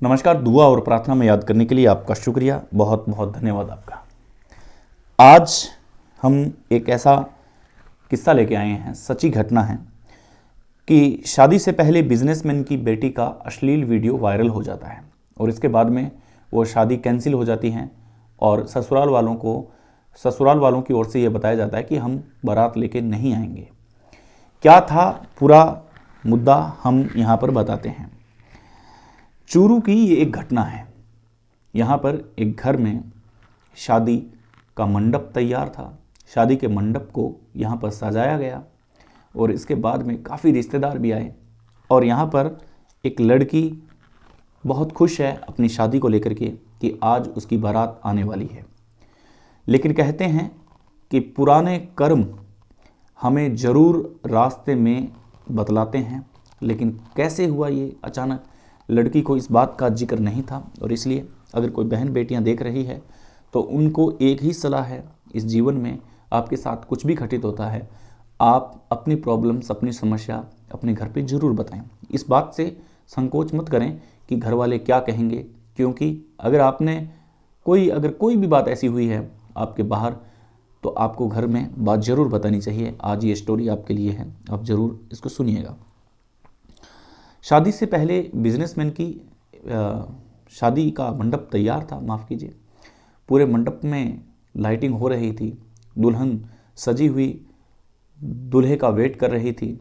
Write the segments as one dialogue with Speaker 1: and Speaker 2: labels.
Speaker 1: नमस्कार। दुआ और प्रार्थना में याद करने के लिए आपका शुक्रिया, बहुत बहुत धन्यवाद आपका। आज हम एक ऐसा किस्सा लेके आए हैं, सच्ची घटना है कि शादी से पहले बिजनेसमैन की बेटी का अश्लील वीडियो वायरल हो जाता है और इसके बाद में वो शादी कैंसिल हो जाती है और ससुराल वालों की ओर से ये बताया जाता है कि हम बारात लेके नहीं आएंगे। क्या था पूरा मुद्दा, हम यहाँ पर बताते हैं। चूरू की ये एक घटना है। यहाँ पर एक घर में शादी का मंडप तैयार था। शादी के मंडप को यहाँ पर सजाया गया और इसके बाद में काफ़ी रिश्तेदार भी आए और यहाँ पर एक लड़की बहुत खुश है अपनी शादी को लेकर के कि आज उसकी बारात आने वाली है। लेकिन कहते हैं कि पुराने कर्म हमें ज़रूर रास्ते में बतलाते हैं, लेकिन कैसे हुआ ये अचानक, लड़की को इस बात का जिक्र नहीं था। और इसलिए अगर कोई बहन बेटियां देख रही है तो उनको एक ही सलाह है, इस जीवन में आपके साथ कुछ भी घटित होता है, आप अपनी प्रॉब्लम्स, अपनी समस्या अपने घर पे ज़रूर बताएं। इस बात से संकोच मत करें कि घर वाले क्या कहेंगे, क्योंकि अगर कोई भी बात ऐसी हुई है आपके बाहर तो आपको घर में बात ज़रूर बतानी चाहिए। आज ये स्टोरी आपके लिए है, आप ज़रूर इसको सुनिएगा। शादी से पहले बिजनेसमैन की शादी का मंडप तैयार था, माफ़ कीजिए। पूरे मंडप में लाइटिंग हो रही थी, दुल्हन सजी हुई दूल्हे का वेट कर रही थी।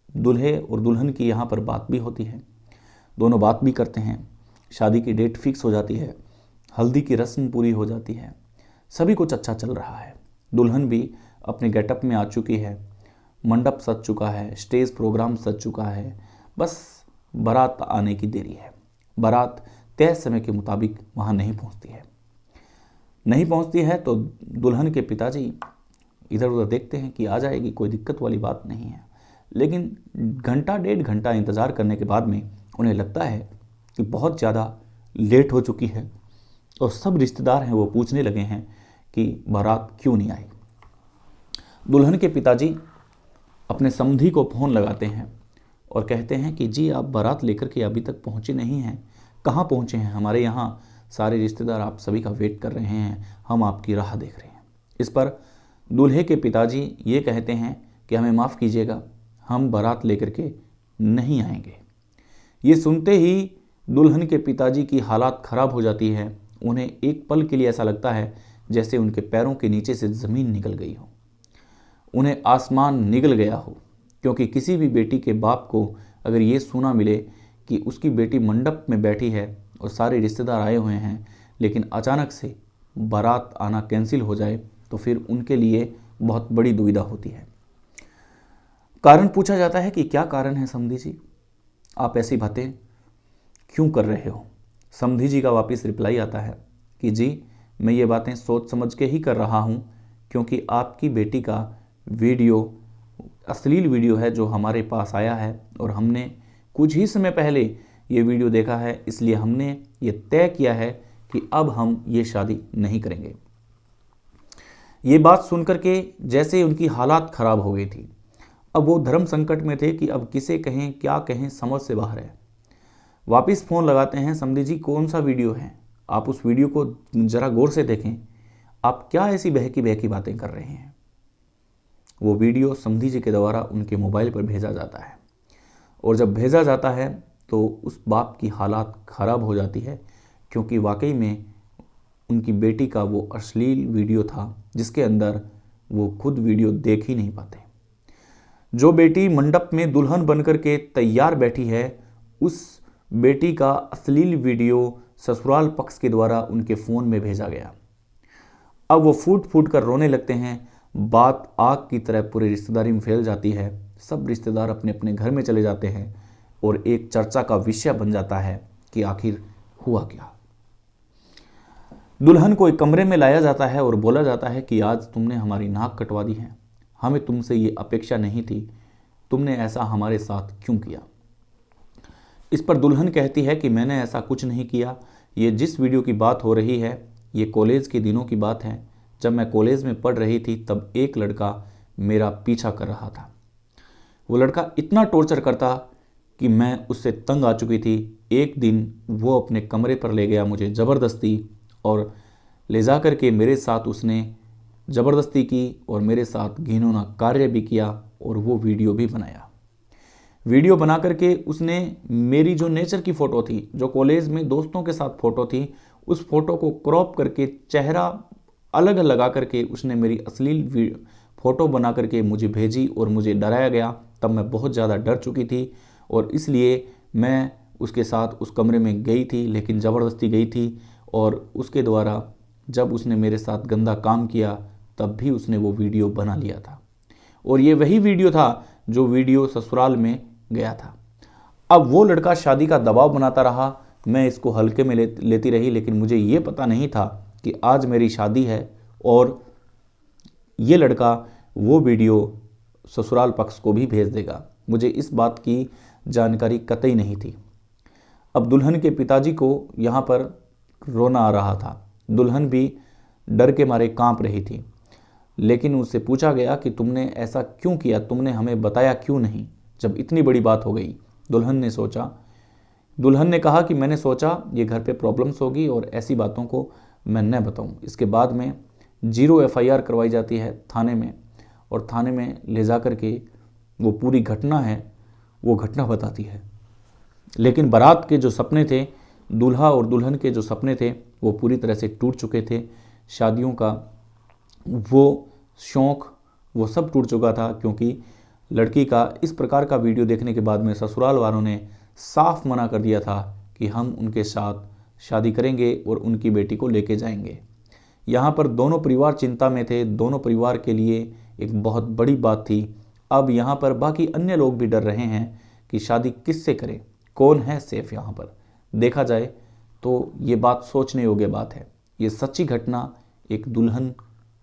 Speaker 1: दूल्हे और दुल्हन की यहाँ पर बात भी होती है, दोनों बात भी करते हैं। शादी की डेट फिक्स हो जाती है, हल्दी की रस्म पूरी हो जाती है, सभी कुछ अच्छा चल रहा है। दुल्हन भी अपने गेटअप में आ चुकी है, मंडप सज चुका है, स्टेज प्रोग्राम सज चुका है, बस बारात आने की देरी है। बारात तय समय के मुताबिक वहाँ नहीं पहुँचती है तो दुल्हन के पिताजी इधर उधर देखते हैं कि आ जाएगी, कोई दिक्कत वाली बात नहीं है। लेकिन घंटा डेढ़ घंटा इंतज़ार करने के बाद में उन्हें लगता है कि बहुत ज़्यादा लेट हो चुकी है और सब रिश्तेदार हैं वो पूछने लगे हैं कि बारात क्यों नहीं आई। दुल्हन के पिताजी अपने समधी को फ़ोन लगाते हैं और कहते हैं कि जी आप बारात लेकर के अभी तक पहुँचे नहीं हैं, कहाँ पहुँचे हैं? हमारे यहाँ सारे रिश्तेदार आप सभी का वेट कर रहे हैं, हम आपकी राह देख रहे हैं। इस पर दूल्हे के पिताजी ये कहते हैं कि हमें माफ़ कीजिएगा, हम बारात लेकर के नहीं आएंगे। ये सुनते ही दुल्हन के पिताजी की हालात ख़राब हो जाती है। उन्हें एक पल के लिए ऐसा लगता है जैसे उनके पैरों के नीचे से ज़मीन निकल गई हो, उन्हें आसमान निगल गया हो। क्योंकि किसी भी बेटी के बाप को अगर ये सुना मिले कि उसकी बेटी मंडप में बैठी है और सारे रिश्तेदार आए हुए हैं, लेकिन अचानक से बारात आना कैंसिल हो जाए, तो फिर उनके लिए बहुत बड़ी दुविधा होती है। कारण पूछा जाता है कि क्या कारण है समधी जी, आप ऐसी बातें क्यों कर रहे हो? समधी जी का वापस रिप्लाई आता है कि जी मैं ये बातें सोच समझ के ही कर रहा हूँ, क्योंकि आपकी बेटी का वीडियो अश्लील वीडियो है जो हमारे पास आया है और हमने कुछ ही समय पहले ये वीडियो देखा है, इसलिए हमने ये तय किया है कि अब हम ये शादी नहीं करेंगे। ये बात सुनकर के जैसे ही उनकी हालात ख़राब हो गई थी, अब वो धर्म संकट में थे कि अब किसे कहें क्या कहें, समझ से बाहर है। वापस फ़ोन लगाते हैं, समधी जी कौन सा वीडियो है, आप उस वीडियो को ज़रा गौर से देखें, आप क्या ऐसी बहकी बातें कर रहे हैं। वो वीडियो समधी जी के द्वारा उनके मोबाइल पर भेजा जाता है और जब भेजा जाता है तो उस बाप की हालात ख़राब हो जाती है, क्योंकि वाकई में उनकी बेटी का वो अश्लील वीडियो था जिसके अंदर वो खुद वीडियो देख ही नहीं पाते। जो बेटी मंडप में दुल्हन बनकर के तैयार बैठी है, उस बेटी का अश्लील वीडियो ससुराल पक्ष के द्वारा उनके फ़ोन में भेजा गया। अब वो फूट फूट कर रोने लगते हैं। बात आग की तरह पूरी रिश्तेदारी में फैल जाती है। सब रिश्तेदार अपने अपने घर में चले जाते हैं और एक चर्चा का विषय बन जाता है कि आखिर हुआ क्या। दुल्हन को एक कमरे में लाया जाता है और बोला जाता है कि आज तुमने हमारी नाक कटवा दी है, हमें तुमसे ये अपेक्षा नहीं थी, तुमने ऐसा हमारे साथ क्यों किया। इस पर दुल्हन कहती है कि मैंने ऐसा कुछ नहीं किया, ये जिस वीडियो की बात हो रही है ये कॉलेज के दिनों की बात है। जब मैं कॉलेज में पढ़ रही थी तब एक लड़का मेरा पीछा कर रहा था। वो लड़का इतना टॉर्चर करता कि मैं उससे तंग आ चुकी थी। एक दिन वो अपने कमरे पर ले गया मुझे ज़बरदस्ती, और ले जा कर के मेरे साथ उसने ज़बरदस्ती की और मेरे साथ घिनौना कार्य भी किया और वो वीडियो भी बनाया। वीडियो बना करके उसने मेरी जो नेचर की फ़ोटो थी, जो कॉलेज में दोस्तों के साथ फ़ोटो थी, उस फोटो को क्रॉप करके चेहरा अलग लगा करके उसने मेरी अश्लील फ़ोटो बना करके मुझे भेजी और मुझे डराया गया। तब मैं बहुत ज़्यादा डर चुकी थी और इसलिए मैं उसके साथ उस कमरे में गई थी, लेकिन ज़बरदस्ती गई थी। और उसके द्वारा जब उसने मेरे साथ गंदा काम किया तब भी उसने वो वीडियो बना लिया था, और ये वही वीडियो था जो वीडियो ससुराल में गया था। अब वो लड़का शादी का दबाव बनाता रहा, मैं इसको हल्के में लेती रही, लेकिन मुझे ये पता नहीं था कि आज मेरी शादी है और ये लड़का वो वीडियो ससुराल पक्ष को भी भेज देगा। मुझे इस बात की जानकारी कतई नहीं थी। अब दुल्हन के पिताजी को यहाँ पर रोना आ रहा था। दुल्हन भी डर के मारे कांप रही थी, लेकिन उससे पूछा गया कि तुमने ऐसा क्यों किया, तुमने हमें बताया क्यों नहीं जब इतनी बड़ी बात हो गई। दुल्हन ने कहा कि मैंने सोचा ये घर पे प्रॉब्लम्स होगी और ऐसी बातों को मैं न बताऊं। इसके बाद में 0 FIR करवाई जाती है थाने में, और थाने में ले जा कर के वो पूरी घटना है वो घटना बताती है। लेकिन बारात के जो सपने थे, दूल्हा और दुल्हन के जो सपने थे, वो पूरी तरह से टूट चुके थे। शादियों का वो शौक़ वो सब टूट चुका था, क्योंकि लड़की का इस प्रकार का वीडियो देखने के बाद में ससुराल वालों ने साफ मना कर दिया था कि हम उनके साथ शादी करेंगे और उनकी बेटी को लेके जाएंगे। यहाँ पर दोनों परिवार चिंता में थे, दोनों परिवार के लिए एक बहुत बड़ी बात थी। अब यहाँ पर बाकी अन्य लोग भी डर रहे हैं कि शादी किससे करें, कौन है सेफ। यहाँ पर देखा जाए तो ये बात सोचने योग्य बात है। ये सच्ची घटना, एक दुल्हन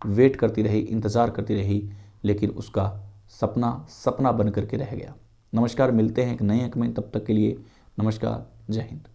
Speaker 1: वेट करती रही, इंतज़ार करती रही, लेकिन उसका सपना बन करके रह गया। नमस्कार, मिलते हैं एक नए अंक में, तब तक के लिए नमस्कार, जय हिंद।